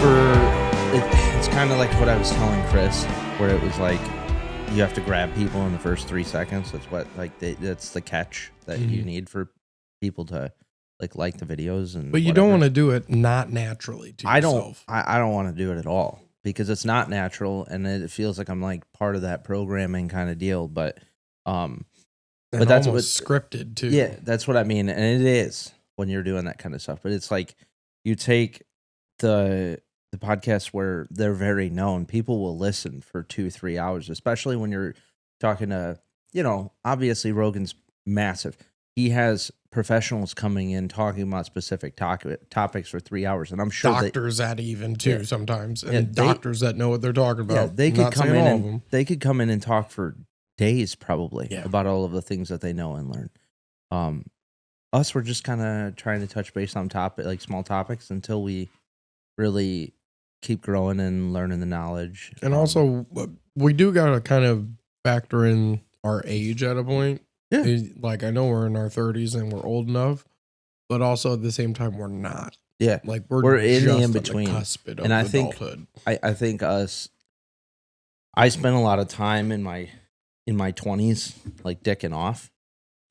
It's kind of like what I was telling Chris, where it was like you have to grab people in the first 3 seconds. That's what that's the catch that you need for people to like the videos and. But you don't want to do it not naturally to yourself. I don't want to do it at all because it's not natural and it feels like I'm like part of that programming kind of deal. But that's what scripted too. Yeah, that's what I mean, and it is when you're doing that kind of stuff. But it's like you take the podcast where they're very known, people will listen for 2-3 hours, especially when you're talking to, obviously Rogan's massive. He has professionals coming in talking about specific topics for 3 hours, and I'm sure doctors sometimes, and doctors that know what they're talking about. Yeah, they could come in and they could come in and talk for days probably about all of the things that they know and learn. Us, we're just kind of trying to touch base on small topics until we really keep growing and learning the knowledge. And also, we do got to kind of factor in our age at a point. Yeah. Like, I know we're in our 30s and we're old enough, but also at the same time, we're not. Yeah. Like, we're in the in-between. And I think, I think I spent a lot of time in my 20s, like, dicking off,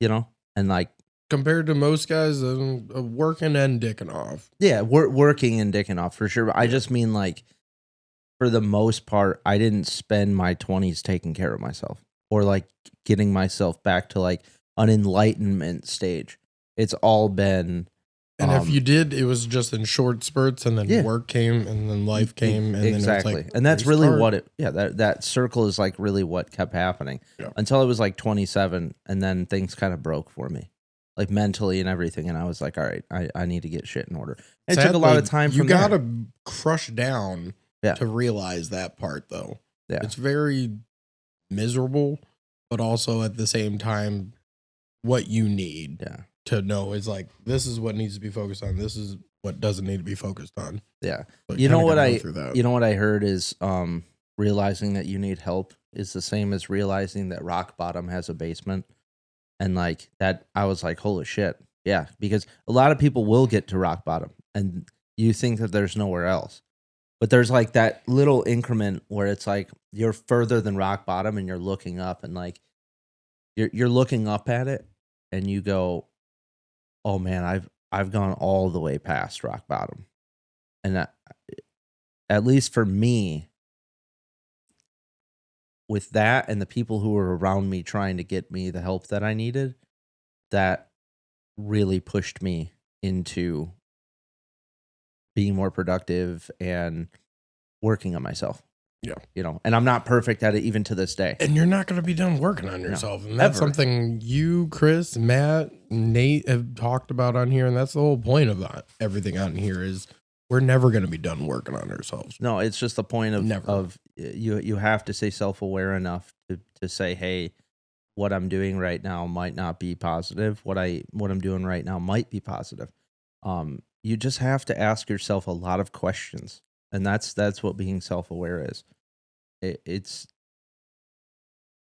and like, compared to most guys, working and dicking off. Yeah, working and dicking off for sure. But I just mean, like, for the most part, I didn't spend my 20s taking care of myself or like getting myself back to like an enlightenment stage. It's all been. And if you did, it was just in short spurts, and then work came, and then life came, and exactly. Then it was like, and that's really what it. Yeah, that circle is like really what kept happening until I was like 27, and then things kind of broke for me. Like mentally and everything, and I was like, all right, I need to get shit in order. It took a lot of time. You got to crush down to realize that part, though. Yeah, it's very miserable, but also at the same time, what you need to know is like, this is what needs to be focused on. This is what doesn't need to be focused on. Yeah, you know what I heard is realizing that you need help is the same as realizing that rock bottom has a basement. And like that, I was like, holy shit. Yeah. Because a lot of people will get to rock bottom and you think that there's nowhere else. But there's like that little increment where it's like you're further than rock bottom and you're looking up and like you're looking up at it and you go, oh man, I've gone all the way past rock bottom. And that, at least for me, with that and the people who were around me trying to get me the help that I needed, that really pushed me into being more productive and working on myself. Yeah. And I'm not perfect at it even to this day. And you're not going to be done working on yourself. And that's something you, Chris, Matt, Nate have talked about on here. And that's the whole point of everything on here is we're never going to be done working on ourselves. No, it's just the point of you have to stay self-aware enough to say, hey, what I'm doing right now might not be positive. What I'm doing right now might be positive. You just have to ask yourself a lot of questions. And that's what being self-aware is.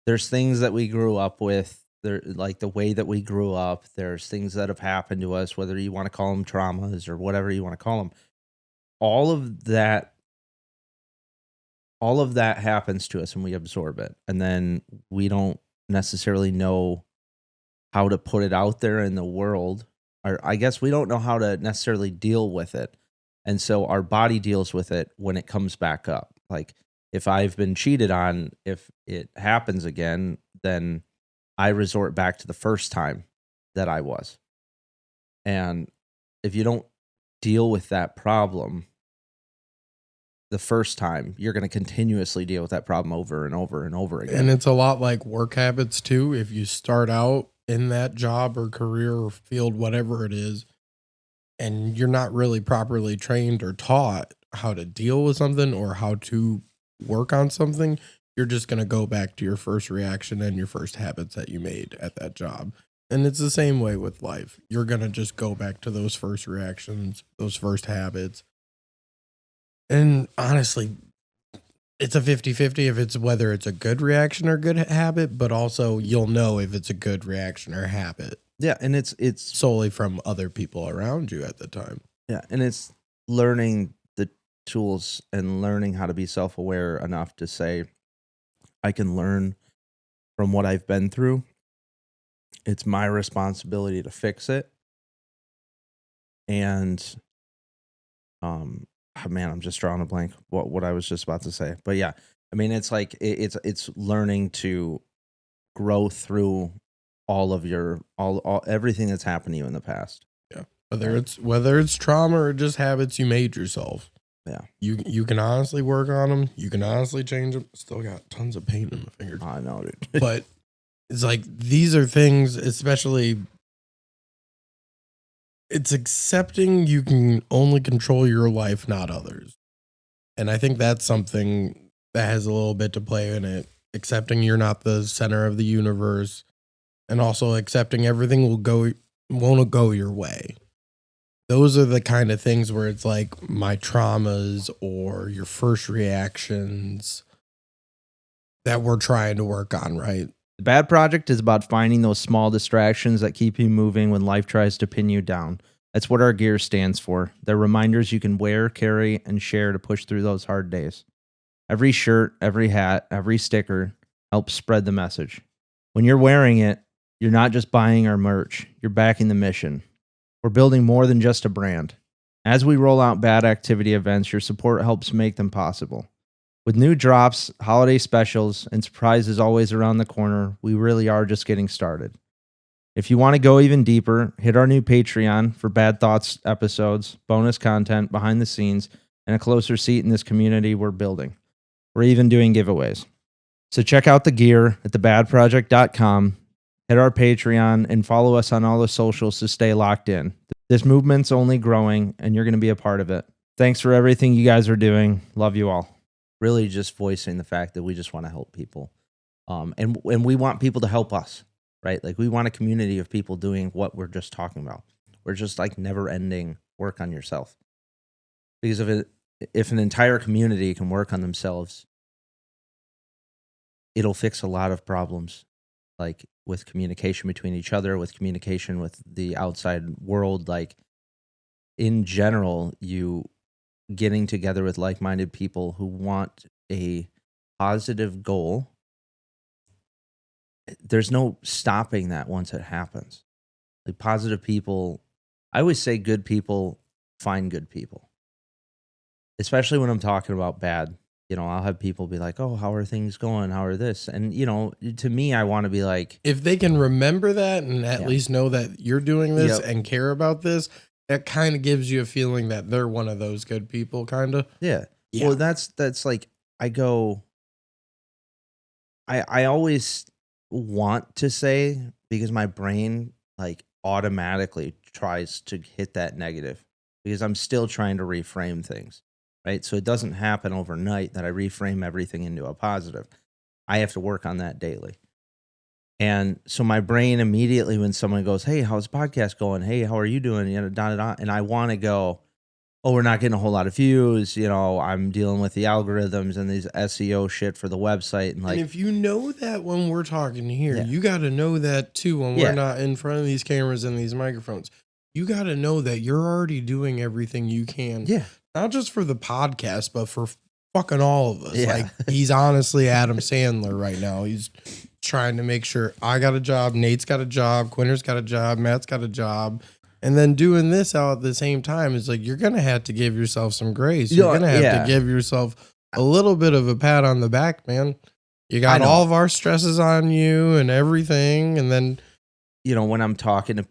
There's things that we grew up with, like the way that we grew up. There's things that have happened to us, whether you want to call them traumas or whatever you want to call them. All of that happens to us and we absorb it. And then we don't necessarily know how to put it out there in the world. Or I guess we don't know how to necessarily deal with it. And so our body deals with it when it comes back up. Like if I've been cheated on, if it happens again, then I resort back to the first time that I was. And if you don't deal with that problem the first time, you're going to continuously deal with that problem over and over and over again. And it's a lot like work habits too. If you start out in that job or career or field, whatever it is, and you're not really properly trained or taught how to deal with something or how to work on something, you're just going to go back to your first reaction and your first habits that you made at that job. And it's the same way with life. You're going to just go back to those first reactions, those first habits. And honestly, it's a 50-50 if it's whether it's a good reaction or good habit, but also you'll know if it's a good reaction or habit. Yeah, and it's solely from other people around you at the time. Yeah, and it's learning tools and learning how to be self-aware enough to say, I can learn from what I've been through. It's my responsibility to fix it. And, man, I'm just drawing a blank what I was just about to say. But yeah, I mean, it's like, it's learning to grow through all of your, all everything that's happened to you in the past. Yeah. Whether it's trauma or just habits you made yourself. Yeah. You can honestly work on them. You can honestly change them. Still got tons of pain in my fingers. I know, dude. But it's like, these are things, especially, it's accepting you can only control your life, not others. And I think that's something that has a little bit to play in it. Accepting you're not the center of the universe, and also accepting everything won't go your way. Those are the kind of things where it's like my traumas or your first reactions that we're trying to work on, right? The Bad Project is about finding those small distractions that keep you moving when life tries to pin you down. That's what our gear stands for. They're reminders you can wear, carry, and share to push through those hard days. Every shirt, every hat, every sticker helps spread the message. When you're wearing it, you're not just buying our merch, you're backing the mission. We're building more than just a brand. As we roll out Bad activity events, your support helps make them possible. With new drops, holiday specials, and surprises always around the corner, we really are just getting started. If you want to go even deeper, hit our new Patreon for Bad Thoughts episodes, bonus content, behind the scenes, and a closer seat in this community we're building. We're even doing giveaways. So check out the gear at thebadproject.com. Hit our Patreon and follow us on all the socials to stay locked in. This movement's only growing, and you're going to be a part of it. Thanks for everything you guys are doing. Love you all. Really just voicing the fact that we just want to help people. And we want people to help us, right? Like, we want a community of people doing what we're just talking about. We're just like never-ending work on yourself. Because if an entire community can work on themselves, it'll fix a lot of problems, like with communication between each other, with communication with the outside world. Like, in general, you getting together with like-minded people who want a positive goal, there's no stopping that once it happens. Like, positive people, I always say good people find good people. Especially when I'm talking about bad. You know, I'll have people be like, oh, how are things going? How are this? And, you know, to me, I want to be like, if they can remember that and at least know that you're doing this and care about this, that kind of gives you a feeling that they're one of those good people, kind of. Yeah. Well, that's like, I always want to say, because my brain like automatically tries to hit that negative, because I'm still trying to reframe things. Right. So it doesn't happen overnight that I reframe everything into a positive. I have to work on that daily. And so my brain immediately, when someone goes, hey, how's the podcast going? Hey, how are you doing? You know, and I want to go, oh, we're not getting a whole lot of views. You know, I'm dealing with the algorithms and these SEO shit for the website. And like, and if you know that when we're talking here, you got to know that too when we're not in front of these cameras and these microphones. You got to know that you're already doing everything you can. Yeah. Not just for the podcast, but for fucking all of us. Yeah. Like, he's honestly Adam Sandler right now. He's trying to make sure I got a job, Nate's got a job, Quinter's got a job, Matt's got a job. And then doing this out at the same time is like, you're going to have to give yourself some grace. You're going to have to give yourself a little bit of a pat on the back, man. You got all of our stresses on you and everything. And then, you know, when I'm talking to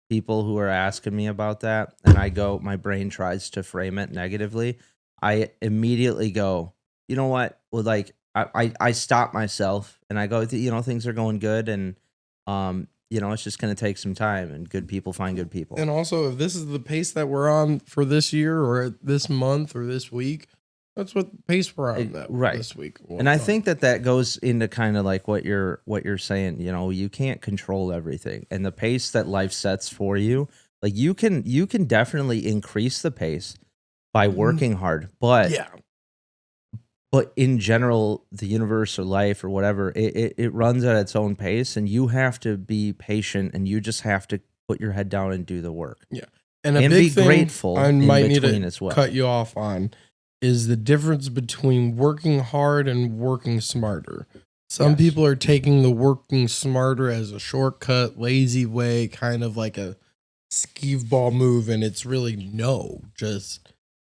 people who are asking me about that, and I go, my brain tries to frame it negatively, I immediately go, you know what? Well, like, I stop myself and I go, you know, things are going good, and you know, it's just going to take some time, and good people find good people. And also, if this is the pace that we're on for this year or this month or this week, that's what pace we're on this week. And I think that goes into kind of like what you're saying. You know, you can't control everything, and the pace that life sets for you, like you can definitely increase the pace by working hard, but in general, the universe or life or whatever, it runs at its own pace, and you have to be patient, and you just have to put your head down and do the work. Yeah. And a big be thing grateful I might need to as well. Cut you off on is the difference between working hard and working smarter. Some people are taking the working smarter as a shortcut, lazy way, kind of like a skeeve ball move, and it's really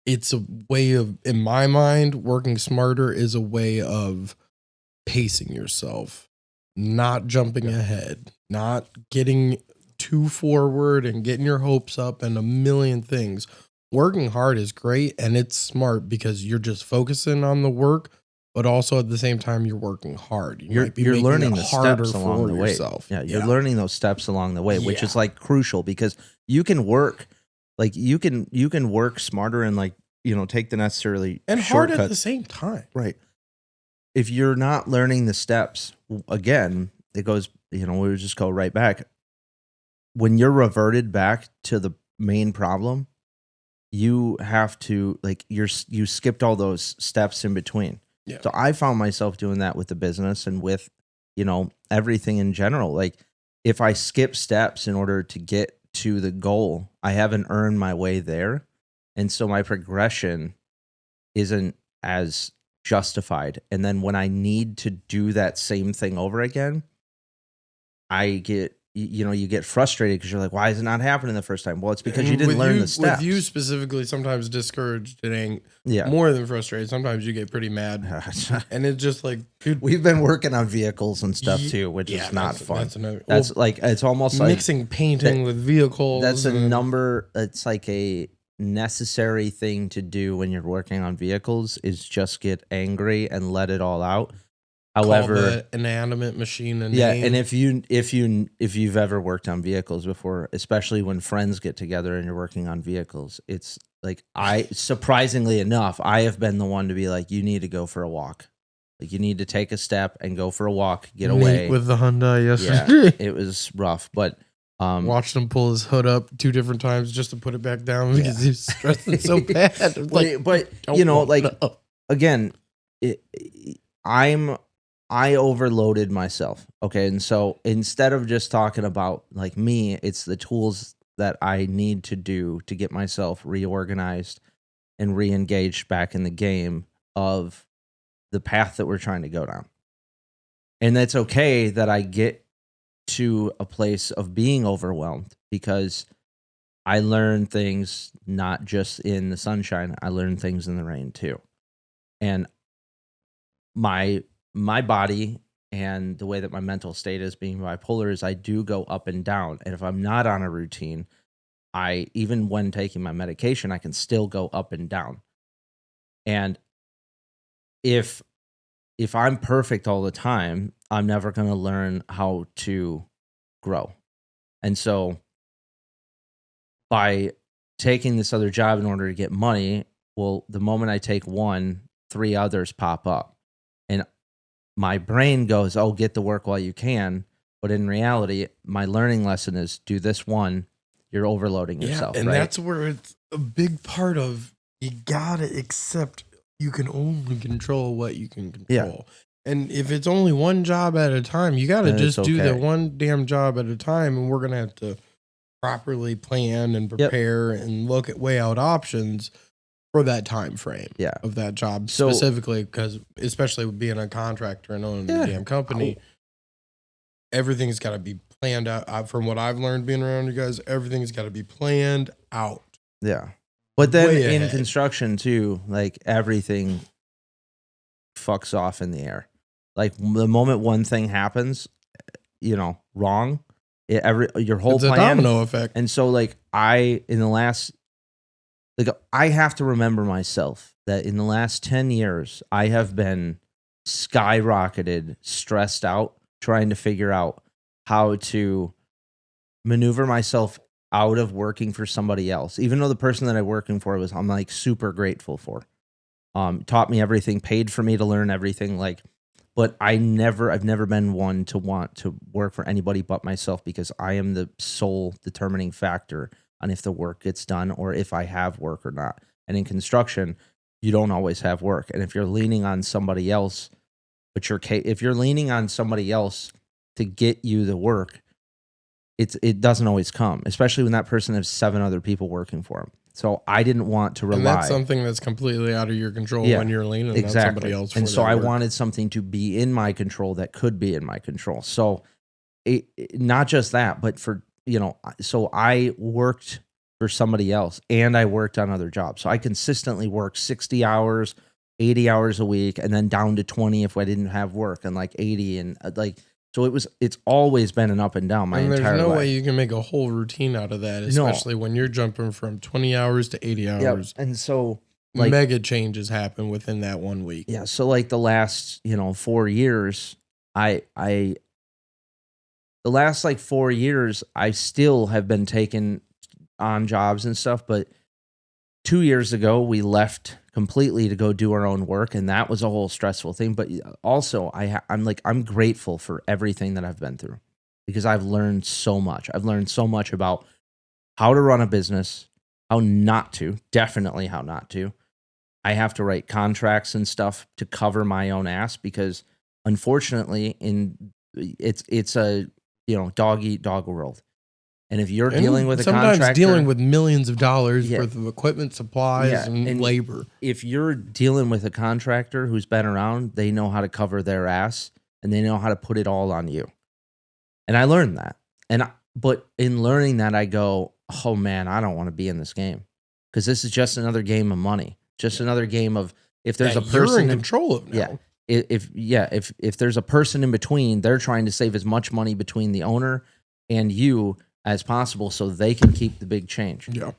it's a way of, in my mind, working smarter is a way of pacing yourself, not jumping ahead, not getting too forward and getting your hopes up and a million things. Working hard is great and it's smart because you're just focusing on the work, but also at the same time you're working hard. You're learning the steps along the way. Yeah, you're learning those steps along the way, which is like crucial because you can work, like you can work smarter and like, you know, take the necessarily and hard at the same time. Right. If you're not learning the steps, again, it goes, you know, we just go right back. When you're reverted back to the main problem, you have to, like, you skipped all those steps in between. Yeah. So I found myself doing that with the business and with, you know, everything in general. Like, if I skip steps in order to get to the goal, I haven't earned my way there. And so my progression isn't as justified. And then when I need to do that same thing over again, I get, you know, you get frustrated because you're like, why is it not happening the first time? Well, it's because you didn't learn the steps. With you specifically, sometimes discouraged, it ain't more than frustrated. Sometimes you get pretty mad. And it's just like, dude, we've been working on vehicles and stuff too, which is not fun. That's like, it's almost like mixing painting with vehicles. That's a number. It's like a necessary thing to do when you're working on vehicles is just get angry and let it all out. However, call the inanimate machine a name. And if you've ever worked on vehicles before, especially when friends get together and you're working on vehicles, it's like, surprisingly enough, I have been the one to be like, you need to go for a walk. Like, you need to take a step and go for a walk, get away. With the Hyundai yesterday. Yeah, it was rough, but watched him pull his hood up 2 different times just to put it back down because he's stressing so bad. Like, but you know, like, again, I overloaded myself. Okay. And so instead of just talking about like me, it's the tools that I need to do to get myself reorganized and re-engaged back in the game of the path that we're trying to go down. And that's okay that I get to a place of being overwhelmed because I learn things not just in the sunshine, I learn things in the rain too. And my body and the way that my mental state is being bipolar is I do go up and down. And if I'm not on a routine, even when taking my medication, I can still go up and down. And if I'm perfect all the time, I'm never going to learn how to grow. And so by taking this other job in order to get money, well, the moment I take one, 3 others pop up. And my brain goes, oh, get the work while you can. But in reality, my learning lesson is do this one, you're overloading yourself. And right? That's where it's a big part of, you got to accept you can only control what you can control. Yeah. And if it's only one job at a time, you got to just do that one damn job at a time. And we're going to have to properly plan and prepare and weigh out options for that time frame of that job specifically, because especially with being a contractor and owning a damn company, everything's got to be planned out. From what I've learned being around you guys, everything's got to be planned out. Yeah. But then in construction too, like everything fucks off in the air. Like the moment one thing happens, you know, wrong, your whole it's plan. A domino effect. And so like I have to remember myself that in the last 10 years, I have been skyrocketed, stressed out, trying to figure out how to maneuver myself out of working for somebody else. Even though the person that I'm working for I'm like super grateful for. Taught me everything, paid for me to learn everything. Like, but I've never been one to want to work for anybody but myself because I am the sole determining factor on if the work gets done or if I have work or not. And in construction, you don't always have work. And if you're leaning on somebody else, if you're leaning on somebody else to get you the work, it doesn't always come, especially when that person has 7 other people working for them. So I didn't want to rely. And that's something that's completely out of your control when you're leaning on somebody else. And so I wanted something to be in my control that could be in my control. So not just that, but for, so I worked for somebody else and I worked on other jobs. So I consistently worked 60 hours, 80 hours a week, and then down to 20 if I didn't have work, and like 80. And so it's always been an up and down my entire life. There's no way you can make a whole routine out of that, especially when you're jumping from 20 hours to 80 hours. Yep. And so mega changes happen within that 1 week. Yeah. So like the last, 4 years, the last like 4 years, I still have been taking on jobs and stuff. But 2 years ago, we left completely to go do our own work. And that was a whole stressful thing. But also I'm grateful for everything that I've been through because I've learned so much. I've learned so much about how to run a business, definitely how not to. I have to write contracts and stuff to cover my own ass because unfortunately it's a, dog eat dog world. And if you're dealing with a contractor, sometimes dealing with millions of dollars worth of equipment, supplies, and labor. If you're dealing with a contractor who's been around, they know how to cover their ass and they know how to put it all on you. And I learned that. But in learning that, I go, oh man, I don't want to be in this game because this is just another game of money. Just another game of if there's a person you're in control of now. If there's a person in between, they're trying to save as much money between the owner and you as possible so they can keep the big change. Yeah.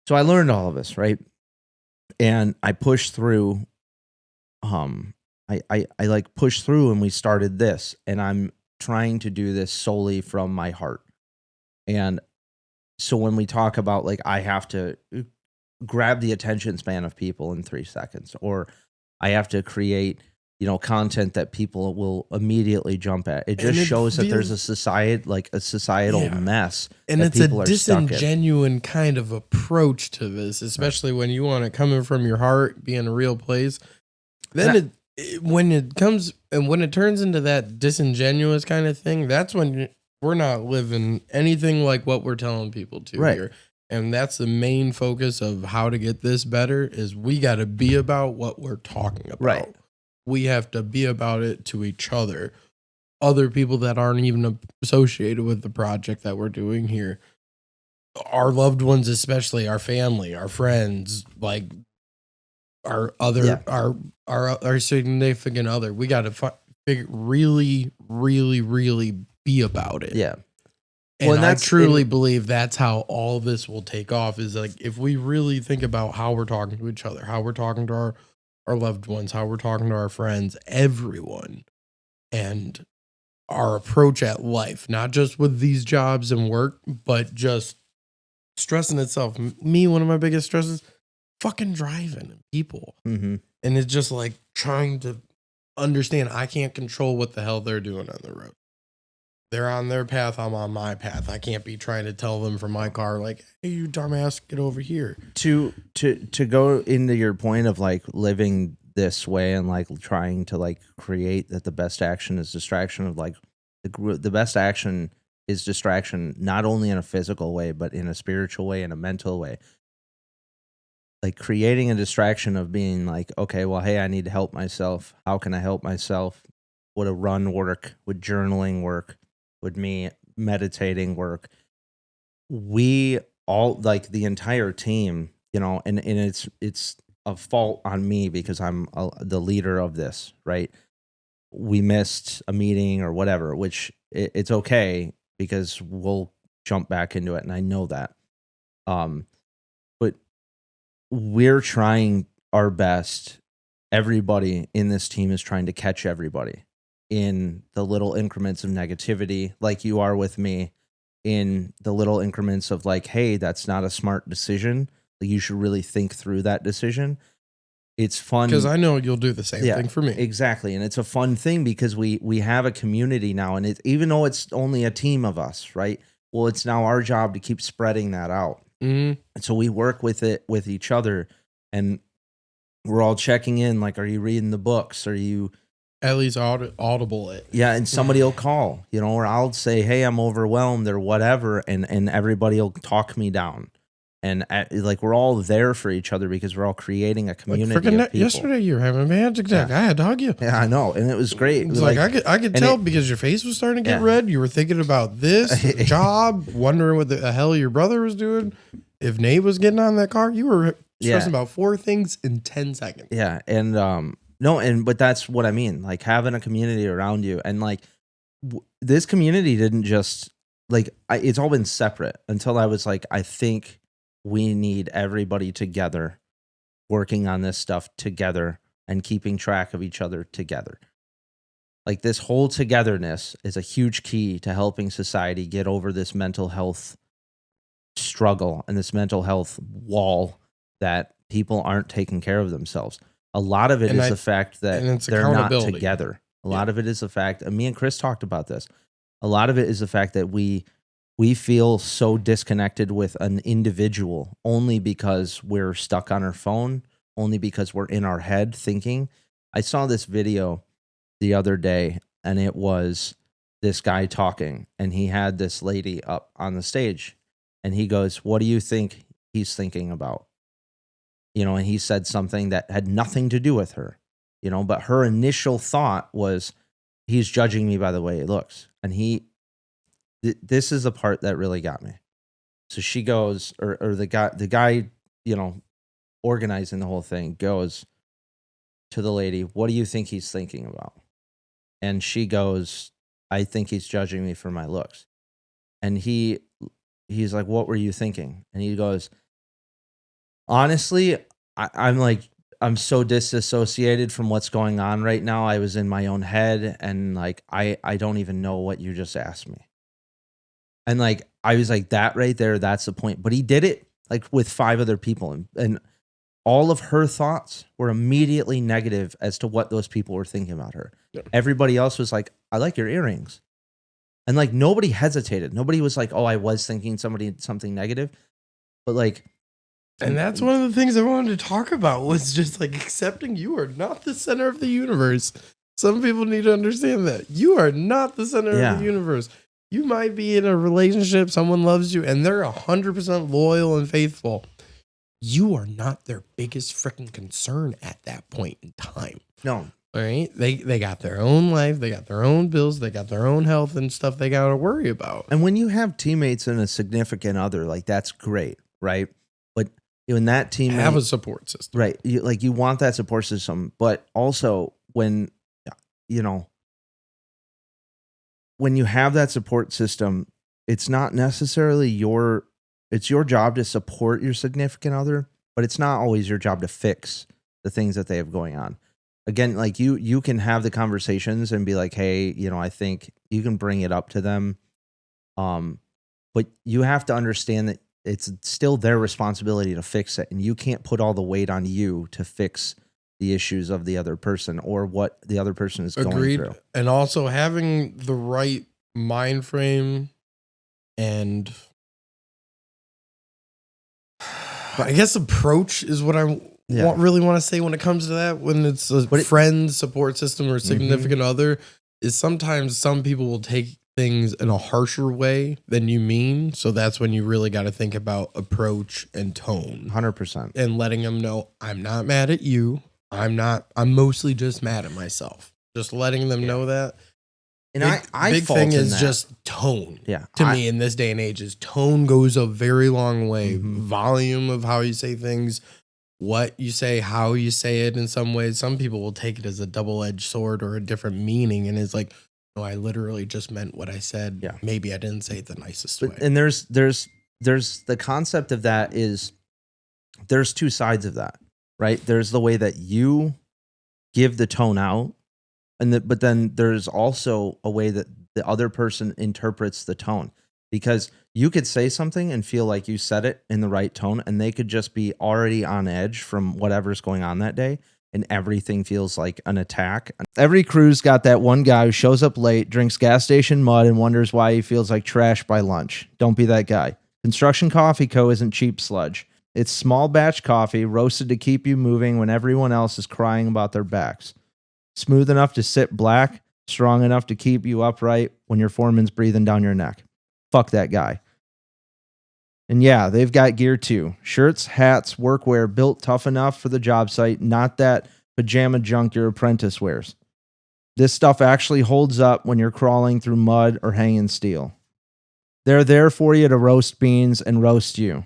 So I learned all of this, right? And I pushed through. I pushed through and we started this, and I'm trying to do this solely from my heart. And so when we talk about like I have to grab the attention span of people in 3 seconds, or I have to create content that people will immediately jump at. It just shows that there's a societal mess. And it's a disingenuine kind of approach to this, especially when you want it coming from your heart, be in a real place. Then when it turns into that disingenuous kind of thing, that's when we're not living anything like what we're telling people to here. And that's the main focus of how to get this better is we got to be about what we're talking about. Right. We have to be about it to each other people that aren't even associated with the project that we're doing here. Our loved ones, especially our family, our friends, like our significant other. We got to really, really, really be about it. Yeah. And I truly believe that's how all this will take off is like if we really think about how we're talking to each other, how we're talking to our loved ones, how we're talking to our friends, everyone, and our approach at life, not just with these jobs and work, but just stressing itself. Me, one of my biggest stresses, fucking driving people. Mm-hmm. And it's just like trying to understand I can't control what the hell they're doing on the road. They're on their path. I'm on my path. I can't be trying to tell them from my car, like, hey, you dumbass, get over here. To go into your point of like living this way and like trying to like create that the best action is distraction of like the best action is distraction, not only in a physical way, but in a spiritual way and a mental way. Like creating a distraction of being like, okay, well, hey, I need to help myself. How can I help myself? Would a run work? Would journaling work? Would me meditating work? We all, like the entire team, and it's a fault on me because I'm the leader of this, right? We missed a meeting or whatever, which it's okay because we'll jump back into it, and I know that. But we're trying our best. Everybody in this team is trying to catch everybody in the little increments of negativity, like you are with me, in the little increments of like, hey, that's not a smart decision. Like you should really think through that decision. It's fun because I know you'll do the same thing for me. Exactly. And it's a fun thing because we have a community now, and even though it's only a team of us, right? Well, it's now our job to keep spreading that out. Mm-hmm. And so we work with each other, and we're all checking in. Like, are you reading the books? Are you at least audible it? Yeah, and somebody will call, or I'll say, hey, I'm overwhelmed or whatever, and everybody will talk me down. And like we're all there for each other because we're all creating a community. Of people. Yesterday you were having a panic attack. I had to hug you. Yeah, I know, and it was great. It's like I could tell because your face was starting to get red. You were thinking about this job, wondering what the hell your brother was doing. If Nate was getting on that car, you were stressing about 4 things in 10 seconds. Yeah, and but that's what I mean. Like having a community around you, and like this community didn't just like it's all been separate until I was like, I think we need everybody together, working on this stuff together and keeping track of each other together. Like this whole togetherness is a huge key to helping society get over this mental health struggle and this mental health wall that people aren't taking care of themselves. A lot of it is the fact that they're not together. A lot of it is the fact, and me and Chris talked about this. A lot of it is the fact that we feel so disconnected with an individual only because we're stuck on our phone, only because we're in our head thinking. I saw this video the other day, and it was this guy talking, and he had this lady up on the stage, and he goes, "What do you think he's thinking about?" And he said something that had nothing to do with her, but her initial thought was, he's judging me by the way he looks. And this is the part that really got me. So she goes, or the guy, organizing the whole thing goes to the lady, "What do you think he's thinking about?" And she goes, "I think he's judging me for my looks." And he's like, "What were you thinking?" And he goes, "Honestly, I'm so disassociated from what's going on right now. I was in my own head, and like I don't even know what you just asked me." And like I was like, that right there, that's the point. But he did it like with 5 other people, and all of her thoughts were immediately negative as to what those people were thinking about her. Yeah. Everybody else was like, "I like your earrings." And like nobody hesitated. Nobody was like, "Oh, I was thinking something negative." But like, and that's one of the things I wanted to talk about was just like accepting you are not the center of the universe. Some people need to understand that you are not the center of the universe. You might be in a relationship, someone loves you, and they're 100% loyal and faithful. You are not their biggest freaking concern at that point in time. No. All right? They got their own life. They got their own bills. They got their own health and stuff they got to worry about. And when you have teammates and a significant other, like that's great, right? But when that teammate... Have a support system. Right. You want that support system. But also when, when you have that support system, it's not necessarily it's your job to support your significant other, but it's not always your job to fix the things that they have going on. Again, like you can have the conversations and be like, "Hey, I think," you can bring it up to them. But you have to understand that it's still their responsibility to fix it. And you can't put all the weight on you to fix the issues of the other person or what the other person is going through. And also having the right mind frame and I guess approach is what I really want to say when it comes to that. When it's a friend, support system, or significant other, is sometimes some people will take things in a harsher way than you mean. So that's when you really got to think about approach and tone. 100%. And letting them know, I'm not mad at you. I'm mostly just mad at myself. Just letting them know that. And big thing is just tone. Yeah. To me in this day and age is tone goes a very long way. Mm-hmm. Volume of how you say things, what you say, how you say it in some ways. Some people will take it as a double-edged sword or a different meaning. And it's like, no, I literally just meant what I said. Yeah. Maybe I didn't say it the nicest way. And there's the concept of that is there's 2 sides of that, right? There's the way that you give the tone out. But then there's also a way that the other person interprets the tone, because you could say something and feel like you said it in the right tone, and they could just be already on edge from whatever's going on that day, and everything feels like an attack. Every crew's got that one guy who shows up late, drinks gas station mud, and wonders why he feels like trash by lunch. Don't be that guy. Construction Coffee Co. isn't cheap sludge. It's small batch coffee roasted to keep you moving when everyone else is crying about their backs. Smooth enough to sit black, strong enough to keep you upright when your foreman's breathing down your neck. Fuck that guy. And yeah, they've got gear too. Shirts, hats, workwear built tough enough for the job site, not that pajama junk your apprentice wears. This stuff actually holds up when you're crawling through mud or hanging steel. They're there for you to roast beans and roast you,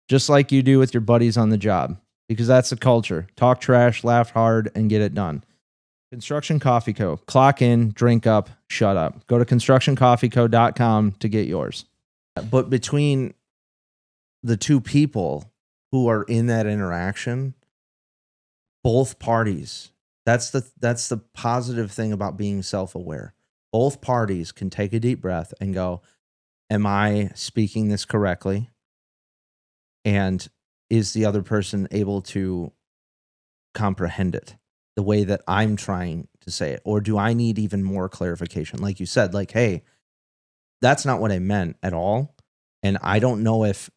just like you do with your buddies on the job, because that's the culture. Talk trash, laugh hard, and get it done. Construction Coffee Co. Clock in, drink up, shut up. Go to constructioncoffeeco.com to get yours. But between the two people who are in that interaction, both parties, that's the positive thing about being self-aware. Both parties can take a deep breath and go, am I speaking this correctly? And is the other person able to comprehend it the way that I'm trying to say it? Or do I need even more clarification? Like you said, like, hey, that's not what I meant at all. And I don't know if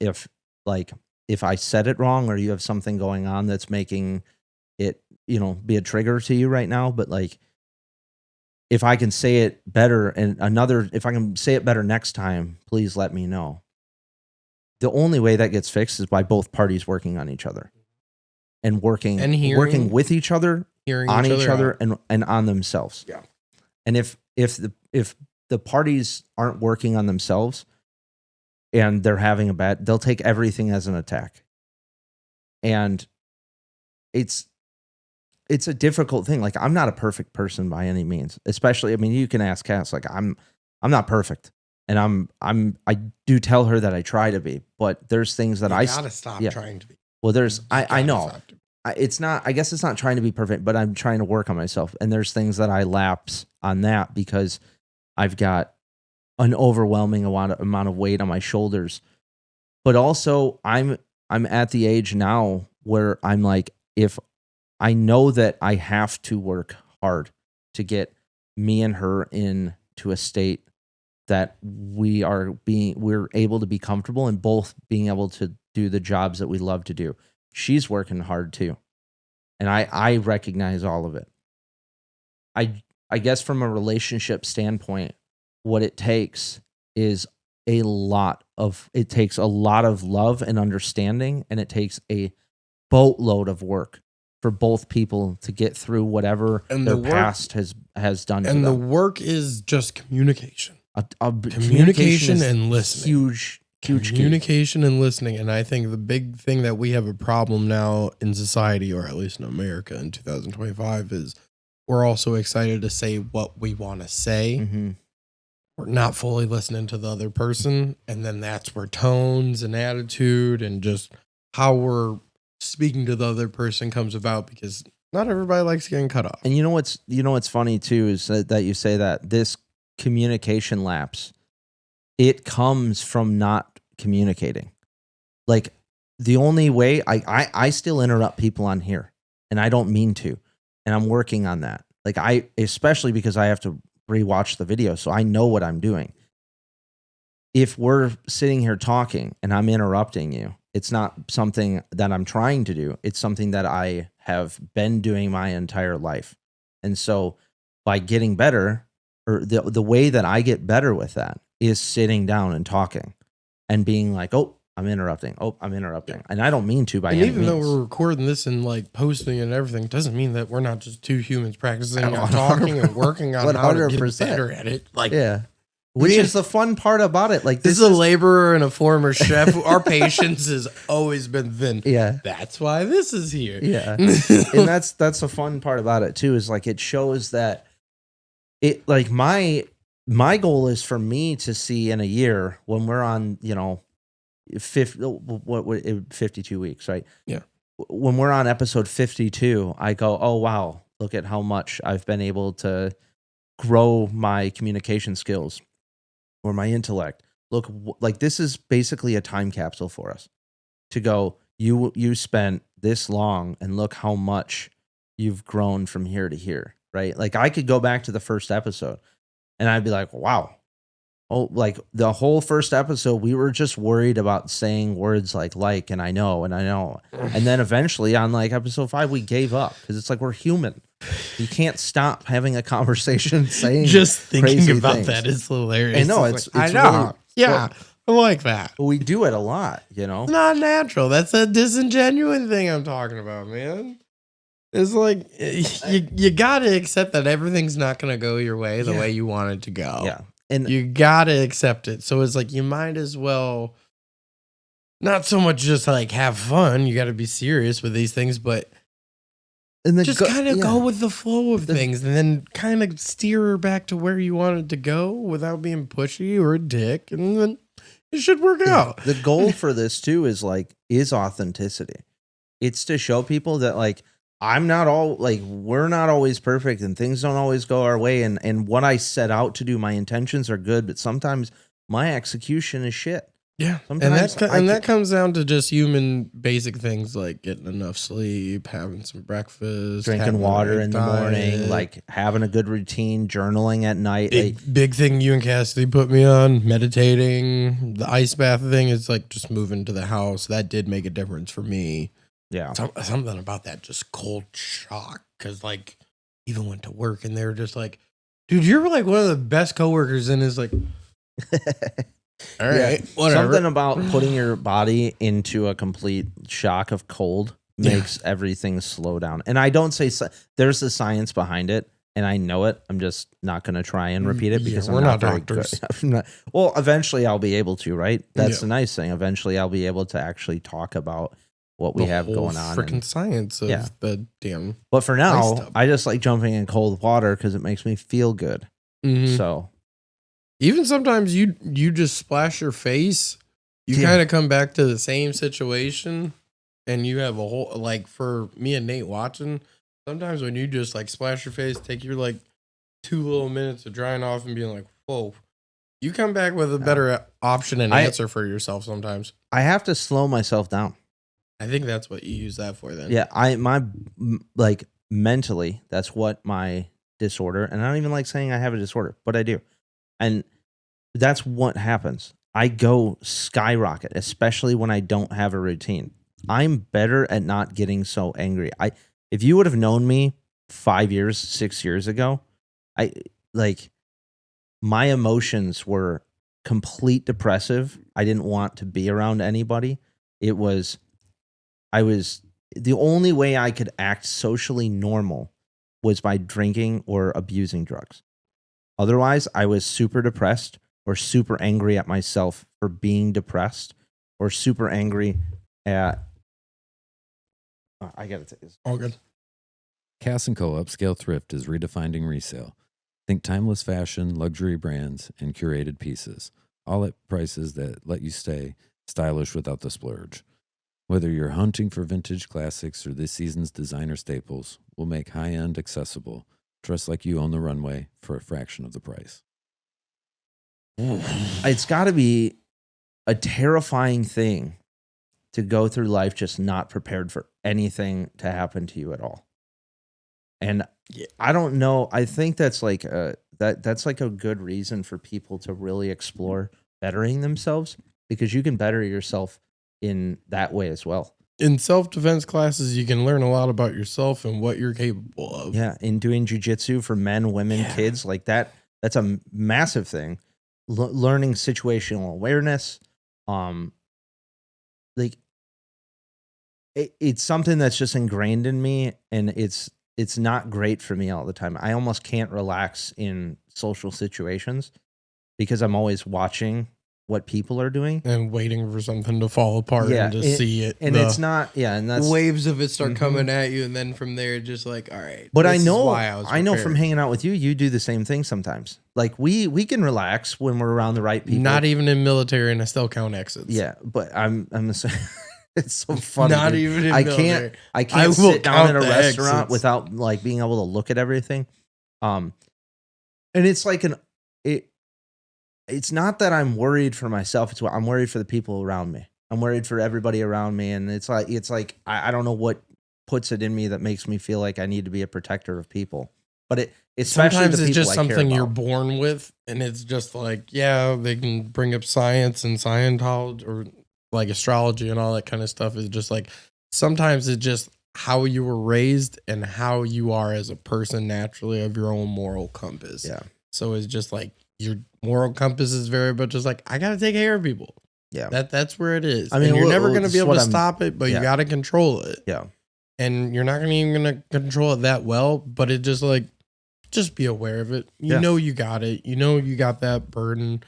I said it wrong or you have something going on that's making it, be a trigger to you right now. But like, if I can say it better if I can say it better next time, please let me know. The only way that gets fixed is by both parties working on each other and working with each other, on each other and on themselves. Yeah. And if the parties aren't working on themselves and they're having they'll take everything as an attack. And it's a difficult thing. Like, I'm not a perfect person by any means, especially, you can ask Cass, like, I'm not perfect. And I do tell her that I try to be, but there's things that you gotta stop trying to be. Well, I know it's not, I guess it's not trying to be perfect, but I'm trying to work on myself. And there's things that I lapse on that because I've got an overwhelming amount of weight on my shoulders. But also I'm at the age now where I'm like, if I know that I have to work hard to get me and her into a state that we're able to be comfortable and both being able to do the jobs that we love to do. She's working hard too. And I recognize all of it. I guess from a relationship standpoint, what it takes is a lot of love and understanding, and it takes a boatload of work for both people to get through whatever their past has done to them. And the work is just communication. Communication and listening. Huge communication and listening. And I think the big thing that we have a problem now in society, or at least in America in 2025, is we're also excited to say what we want to say. Mm-hmm. We're not fully listening to the other person. And then that's where tones and attitude and just how we're speaking to the other person comes about, because not everybody likes getting cut off. And you know what's funny too is that you say that this communication lapse, it comes from not communicating. Like, the only way I still interrupt people on here, and I don't mean to, and I'm working on that. Like, especially because I have to rewatch the video, so I know what I'm doing. If we're sitting here talking and I'm interrupting you, it's not something that I'm trying to do. It's something that I have been doing my entire life. And so by getting better, or the way that I get better with that is sitting down and talking and being like, oh, I'm interrupting. And I don't mean to by any means. Even though we're recording this and like posting and everything, doesn't mean that we're not just two humans practicing and talking and working on 100%. How to get better at it. Like, yeah. Which is the fun part about it. Like, this is a laborer and a former chef. Our patience has always been thin. Yeah. That's why this is here. Yeah. And that's the fun part about it too, is like, it shows that it, like, my goal is for me to see in a year when we're on, 52 weeks, right? Yeah. When we're on episode 52, I go, oh, wow, look at how much I've been able to grow my communication skills or my intellect. Look, like, this is basically a time capsule for us to go, you spent this long and look how much you've grown from here to here, right? Like, I could go back to the first episode and I'd be like, wow. Oh, like, the whole first episode, we were just worried about saying words like, and I know. And then eventually on like episode 5, we gave up because it's like, we're human. You can't stop having a conversation saying just thinking crazy about things. that is hilarious. I know. I know. Really, yeah. I like that. We do it a lot, you know? It's not natural. That's a disingenuous thing I'm talking about, man. It's like you gotta accept that everything's not gonna go your way the way you want it to go. Yeah. And you gotta accept it. So it's like you might as well not so much just like have fun. You gotta be serious with these things, but just kind of go with the flow of things and then kind of steer her back to where you want it to go without being pushy or a dick. And then it should work out. The goal for this too is authenticity. It's to show people that like, we're not always perfect and things don't always go our way. And what I set out to do, my intentions are good, but sometimes my execution is shit. Yeah. Sometimes that comes down to just human basic things like getting enough sleep, having some breakfast, drinking water in the morning, like having a good routine, journaling at night. Big thing you and Cassidy put me on, meditating, the ice bath thing is like just moving to the house. That did make a difference for me. Yeah. Something about that just cold shock. Cause like even went to work and they were just like, dude, you're like one of the best coworkers. And it's like, all right, whatever. Something about putting your body into a complete shock of cold makes everything slow down. And I don't say there's the science behind it and I know it. I'm just not going to try and repeat it because we're not doctors. Well, eventually I'll be able to, right? That's the nice thing. Eventually I'll be able to actually talk about what we have going on. Freaking science of the damn. But for now, I just like jumping in cold water because it makes me feel good. Mm-hmm. So even sometimes you just splash your face, you kind of come back to the same situation, and you have a whole like for me and Nate watching. Sometimes when you just like splash your face, take your like 2 little minutes of drying off and being like, whoa. You come back with a better option and answer for yourself sometimes. I have to slow myself down. I think that's what you use that for then. Yeah, mentally, that's what my disorder, and I don't even like saying I have a disorder, but I do. And that's what happens. I go skyrocket, especially when I don't have a routine. I'm better at not getting so angry. If you would have known me 5 years, 6 years ago, my emotions were complete depressive. I didn't want to be around anybody. The only way I could act socially normal was by drinking or abusing drugs. Otherwise, I was super depressed or super angry at myself for being depressed or super angry at... I got to take this. All good. Cass & Co. Upscale Thrift is redefining resale. Think timeless fashion, luxury brands, and curated pieces, all at prices that let you stay stylish without the splurge. Whether you're hunting for vintage classics or this season's designer staples, we'll make high-end accessible. Dress like you own the runway for a fraction of the price. It's got to be a terrifying thing to go through life just not prepared for anything to happen to you at all. And I don't know. I think that's like that's like a good reason for people to really explore bettering themselves, because you can better yourself in that way as well. In self-defense classes, you can learn a lot about yourself and what you're capable of. Yeah, in doing jiu-jitsu for men, women, kids, like that's a massive thing. Learning situational awareness, it's something that's just ingrained in me, and it's not great for me all the time. I almost can't relax in social situations because I'm always watching what people are doing and waiting for something to fall apart and to see it. And it's not, and that's waves of it start coming at you. And then from there, just like, all right. But I know from hanging out with you, you do the same thing sometimes. Like we can relax when we're around the right people. Not even in military, and I still count exits. Yeah. But I'm it's so funny. Not even in military. I can't sit down in a restaurant without like being able to look at everything. And it's like it's not that I'm worried for myself. It's what I'm worried for the people around me. I'm worried for everybody around me. And it's like, I don't know what puts it in me that makes me feel like I need to be a protector of people, but especially sometimes it's just I something you're born with. And it's just like, they can bring up science and Scientology or like astrology and all that kind of stuff. Is just like, sometimes it's just how you were raised and how you are as a person naturally of your own moral compass. Yeah. So it's just like, your moral compass is very much just like, I got to take care of people. Yeah. That's where it is. I mean, and you're never going to be able to stop it, but yeah. you got to control it. Yeah. And you're not even going to control it that well, but it just like, just be aware of it. You know you got it. You know you got that burden.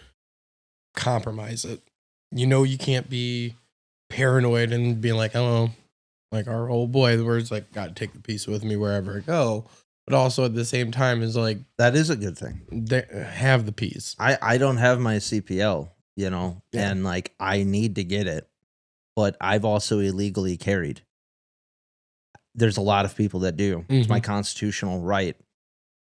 Compromise it. You know you can't be paranoid and being like, oh, like our old boy, where it's like, got to take the piece with me wherever I go. But also at the same time is like, that is a good thing. Have the piece. I don't have my CPL, you know, and like I need to get it, but I've also illegally carried. There's a lot of people that do. It's my constitutional right.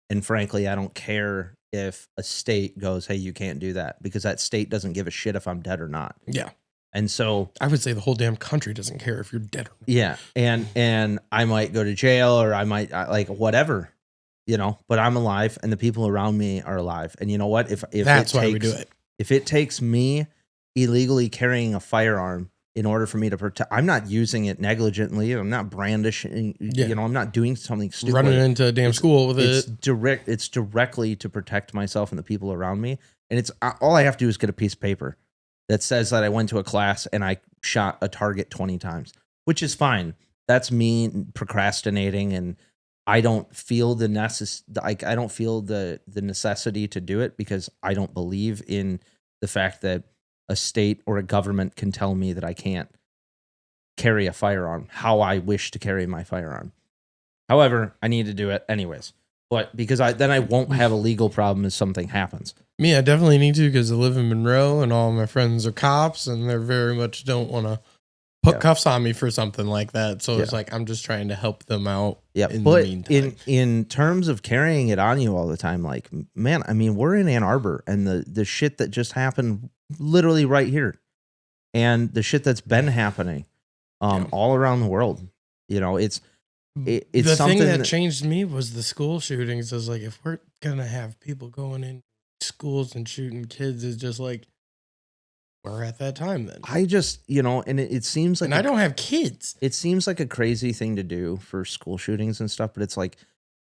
And frankly, I don't care if a state goes, hey, you can't do that, because that state doesn't give a shit if I'm dead or not. Yeah. And so I would say the whole damn country doesn't care if you're dead or not. Yeah. And I might go to jail, or I might like whatever, you know, but I'm alive and the people around me are alive. And you know what? If that's why we do it. If it takes me illegally carrying a firearm in order for me to protect, I'm not using it negligently. I'm not brandishing, you know, I'm not doing something stupid. Running into a damn school with it. It's directly to protect myself and the people around me. And it's all I have to do is get a piece of paper that says that I went to a class and I shot a target 20 times, which is fine. That's me procrastinating, and I don't feel the necessity to do it, because I don't believe in the fact that a state or a government can tell me that I can't carry a firearm how I wish to carry my firearm. However, I need to do it anyways, but because then I won't have a legal problem if something happens. Me, I definitely need to, because I live in Monroe and all my friends are cops, and they very much don't want to put cuffs on me for something like that. So it's like, I'm just trying to help them out. Yeah. But in terms of carrying it on you all the time, like, man, I mean, we're in Ann Arbor, and the shit that just happened literally right here, and the shit that's been happening all around the world, you know, it's the thing that changed me was the school shootings. Is like, if we're going to have people going in schools and shooting kids, is just like, we're at that time then. I just, you know, and it seems like, and I don't have kids. It seems like a crazy thing to do for school shootings and stuff, but it's like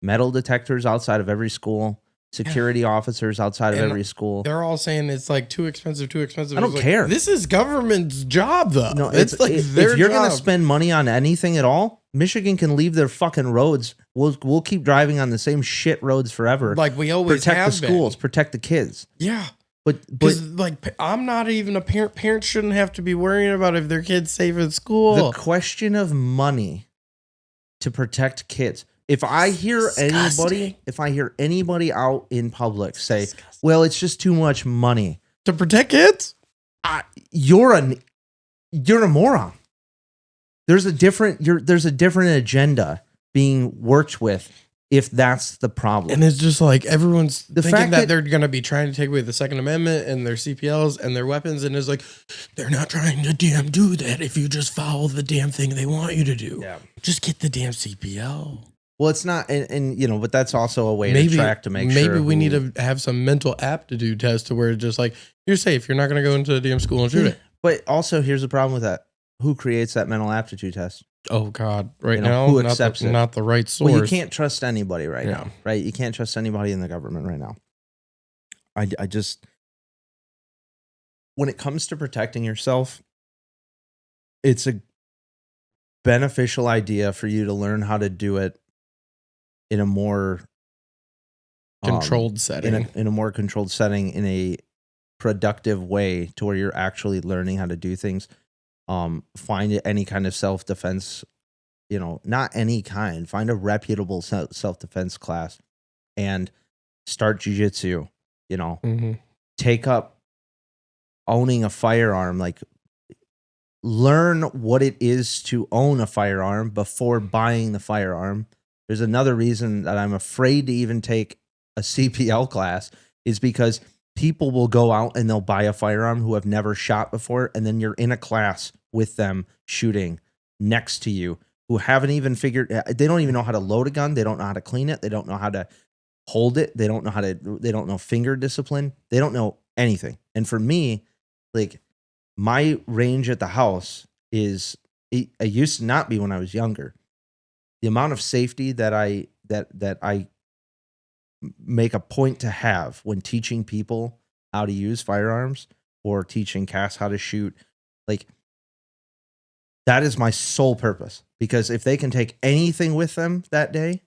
metal detectors outside of every school, security officers outside of every school. They're all saying it's like too expensive. I don't care. This is government's job, though. No, it's like if you're going to spend money on anything at all, Michigan can leave their fucking roads. We'll keep driving on the same shit roads forever. Like we always protect the schools, protect the kids. Yeah. But like, I'm not even a parent. Parents shouldn't have to be worrying about if their kid's safe at school. The question of money to protect kids. If I hear anybody out in public say, "Well, it's just too much money to protect kids," you're a moron. There's a different agenda being worked with. If that's the problem. And it's just like everyone's thinking that they're going to be trying to take away the Second Amendment and their CPLs and their weapons. And it's like, they're not trying to damn do that if you just follow the damn thing they want you to do. Yeah. Just get the damn CPL. Well, it's not, and you know, but that's also a way to track to make sure. Maybe we need to have some mental aptitude test to where it's just like, you're safe. You're not going to go into the damn school and shoot it. But also, here's the problem with that. Who creates that mental aptitude test? Oh God! Now, who accepts it? Not the right source. Well, you can't trust anybody right now, right? You can't trust anybody in the government right now. I just, when it comes to protecting yourself, it's a beneficial idea for you to learn how to do it in a more controlled setting, in a more controlled setting, in a productive way, to where you're actually learning how to do things. Find any kind of self-defense, you know, not any kind, find a reputable self-defense class and start jiu-jitsu, you know, take up owning a firearm, like learn what it is to own a firearm before buying the firearm. There's another reason that I'm afraid to even take a CPL class, is because people will go out and they'll buy a firearm who have never shot before, and then you're in a class with them shooting next to you, who haven't even figured, they don't even know how to load a gun, they don't know how to clean it, they don't know how to hold it, they don't know finger discipline, they don't know anything. And for me, like, my range at the house is, it used to not be when I was younger. The amount of safety that I make a point to have when teaching people how to use firearms or teaching cast how to shoot. Like, that is my sole purpose, because if they can take anything with them that day,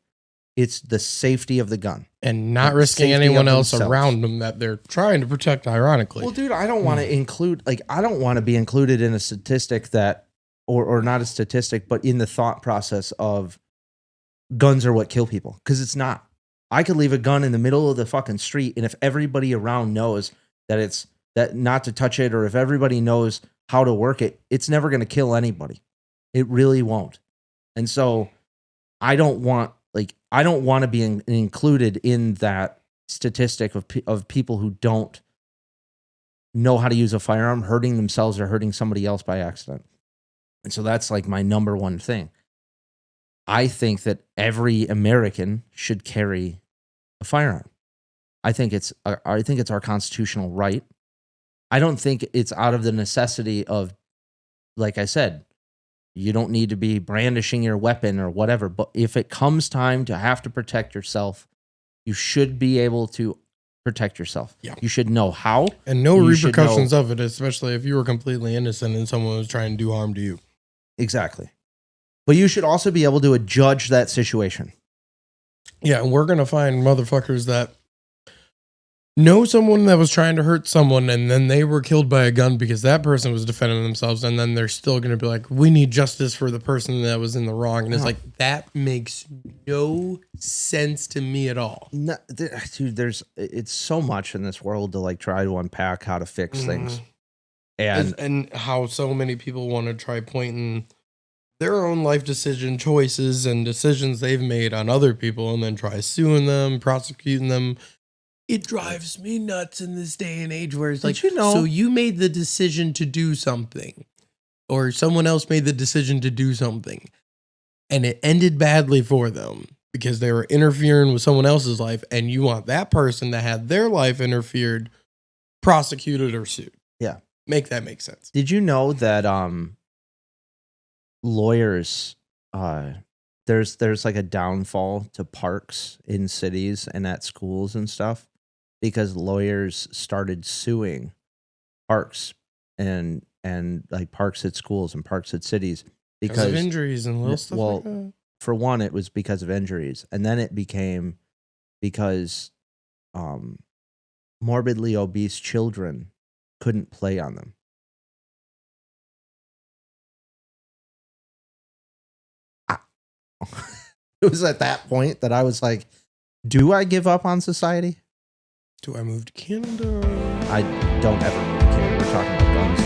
it's the safety of the gun and not risking anyone else around them that they're trying to protect, ironically. Well, dude, I don't want to include, like, I don't want to be included in a statistic that, or not a statistic, but in the thought process of guns are what kill people, because it's not. I could leave a gun in the middle of the fucking street, and if everybody around knows that it's that not to touch it, or if everybody knows how to work it, it's never going to kill anybody. It really won't. And so I don't want to be included in that statistic of people who don't know how to use a firearm hurting themselves or hurting somebody else by accident. And so that's like my number one thing. I think that every American should carry a firearm. I think it's our constitutional right. I don't think it's out of the necessity of, like I said, you don't need to be brandishing your weapon or whatever. But if it comes time to have to protect yourself, you should be able to protect yourself. Yeah. You should know how. And no repercussions of it, especially if you were completely innocent and someone was trying to do harm to you. Exactly. But you should also be able to judge that situation. Yeah, and we're going to find motherfuckers that know someone that was trying to hurt someone and then they were killed by a gun because that person was defending themselves, and then they're still going to be like, we need justice for the person that was in the wrong. And it's like, that makes no sense to me at all. No, dude, it's so much in this world to like try to unpack how to fix things. And how so many people want to try pointing their own life decision choices and decisions they've made on other people and then try suing them, prosecuting them. It drives me nuts in this day and age where it's like, so you made the decision to do something, or someone else made the decision to do something, and it ended badly for them because they were interfering with someone else's life, and you want that person that had their life interfered, prosecuted, or sued. Yeah. Make that make sense. Did you know that lawyers, there's like a downfall to parks in cities and at schools and stuff, because lawyers started suing parks and like parks at schools and parks at cities because of injuries and little stuff like that? For one, it was because of injuries, and then it became because morbidly obese children couldn't play on them. It was at that point that I was like, do I give up on society? Do I move to Canada? I don't ever move to Canada. We're talking about guns.